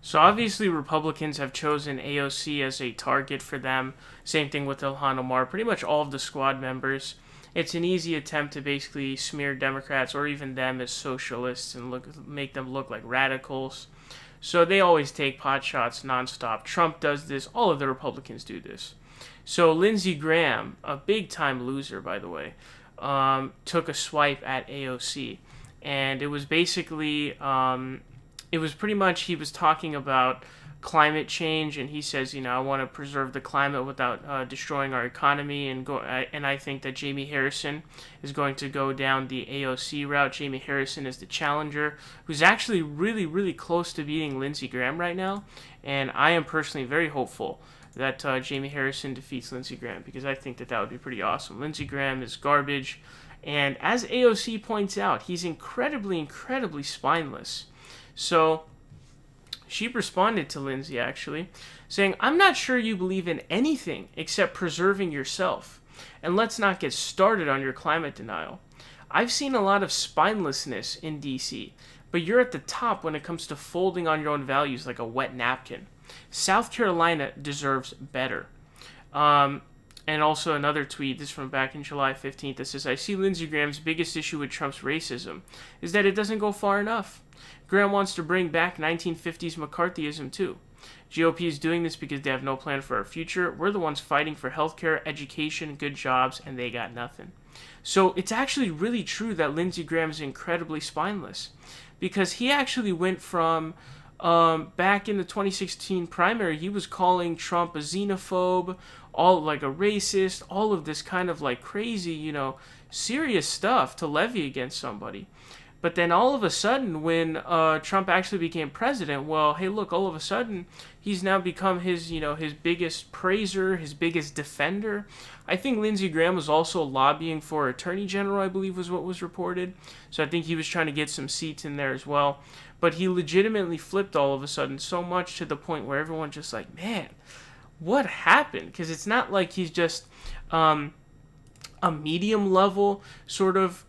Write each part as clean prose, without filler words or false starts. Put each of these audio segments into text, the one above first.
So obviously Republicans have chosen AOC as a target for them. Same thing with Ilhan Omar. Pretty much all of the squad members. It's an easy attempt to basically smear Democrats or even them as socialists and make them look like radicals. So they always take pot shots nonstop. Trump does this. All of the Republicans do this. So Lindsey Graham, a big time loser, by the way, took a swipe at AOC. And it was basically it was pretty much he was talking about climate change, and he says, I want to preserve the climate without destroying our economy, and I think that Jaime Harrison is going to go down the AOC route. Jaime Harrison is the challenger, who's actually really, really close to beating Lindsey Graham right now, and I am personally very hopeful that Jaime Harrison defeats Lindsey Graham, because I think that would be pretty awesome. Lindsey Graham is garbage, and as AOC points out, he's incredibly, incredibly spineless. So she responded to Lindsey, actually, saying, "I'm not sure you believe in anything except preserving yourself. And let's not get started on your climate denial. I've seen a lot of spinelessness in D.C., but you're at the top when it comes to folding on your own values like a wet napkin. South Carolina deserves better." And also another tweet, this from back in July 15th, that says, "I see Lindsey Graham's biggest issue with Trump's racism is that it doesn't go far enough. Graham wants to bring back 1950s McCarthyism too. GOP is doing this because they have no plan for our future. We're the ones fighting for healthcare, education, good jobs, and they got nothing." So it's actually really true that Lindsey Graham is incredibly spineless, because he actually went from back in the 2016 primary, he was calling Trump a xenophobe, all like a racist, all of this kind of like crazy, serious stuff to levy against somebody. But then all of a sudden, when Trump actually became president, well, hey, look, all of a sudden, he's now become his biggest praiser, his biggest defender. I think Lindsey Graham was also lobbying for attorney general, I believe was what was reported. So I think he was trying to get some seats in there as well. But he legitimately flipped all of a sudden so much to the point where everyone's just like, man, what happened? Because it's not like he's just a medium level sort of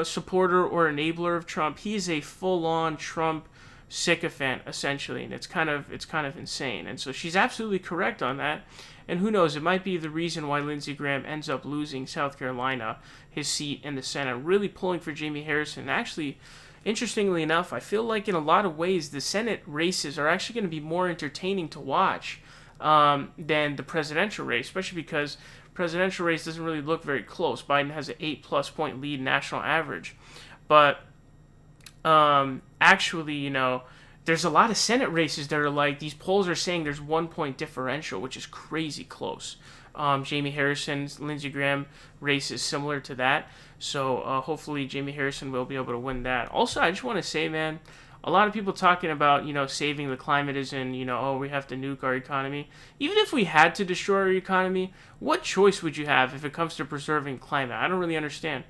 supporter or enabler of Trump. He's a full-on Trump sycophant, essentially, and it's kind of insane. And so she's absolutely correct on that. And who knows, it might be the reason why Lindsey Graham ends up losing South Carolina, his seat in the Senate, really pulling for Jaime Harrison. And actually, interestingly enough, I feel like in a lot of ways the Senate races are actually going to be more entertaining to watch than the presidential race, especially because presidential race doesn't really look very close. Biden has an 8+ point lead national average. But actually, there's a lot of Senate races that are like, these polls are saying there's 1 point differential, which is crazy close. Jaime Harrison's Lindsey Graham race is similar to that. So hopefully Jaime Harrison will be able to win that. Also, I just want to say, man, a lot of people talking about, saving the climate is in, we have to nuke our economy. Even if we had to destroy our economy, what choice would you have if it comes to preserving climate? I don't really understand.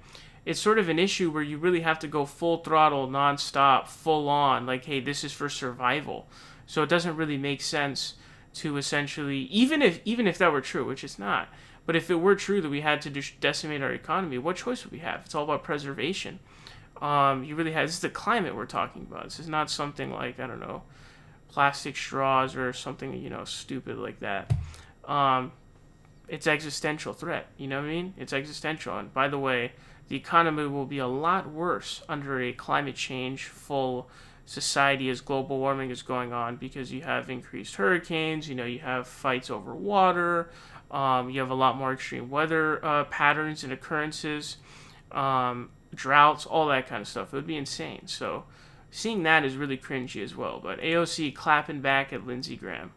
It's sort of an issue where you really have to go full throttle, nonstop, full on, like, hey, this is for survival. So it doesn't really make sense to essentially, even if that were true, which it's not, but if it were true that we had to decimate our economy, what choice would we have? It's all about preservation. You really have, this is the climate we're talking about. This is not something like, I don't know, plastic straws or something, stupid like that. It's existential threat, you know what I mean? It's existential. And by the way, the economy will be a lot worse under a climate change full society as global warming is going on, because you have increased hurricanes, you have fights over water, you have a lot more extreme weather patterns and occurrences, droughts, all that kind of stuff. It would be insane. So seeing that is really cringy as well. But AOC clapping back at Lindsey Graham.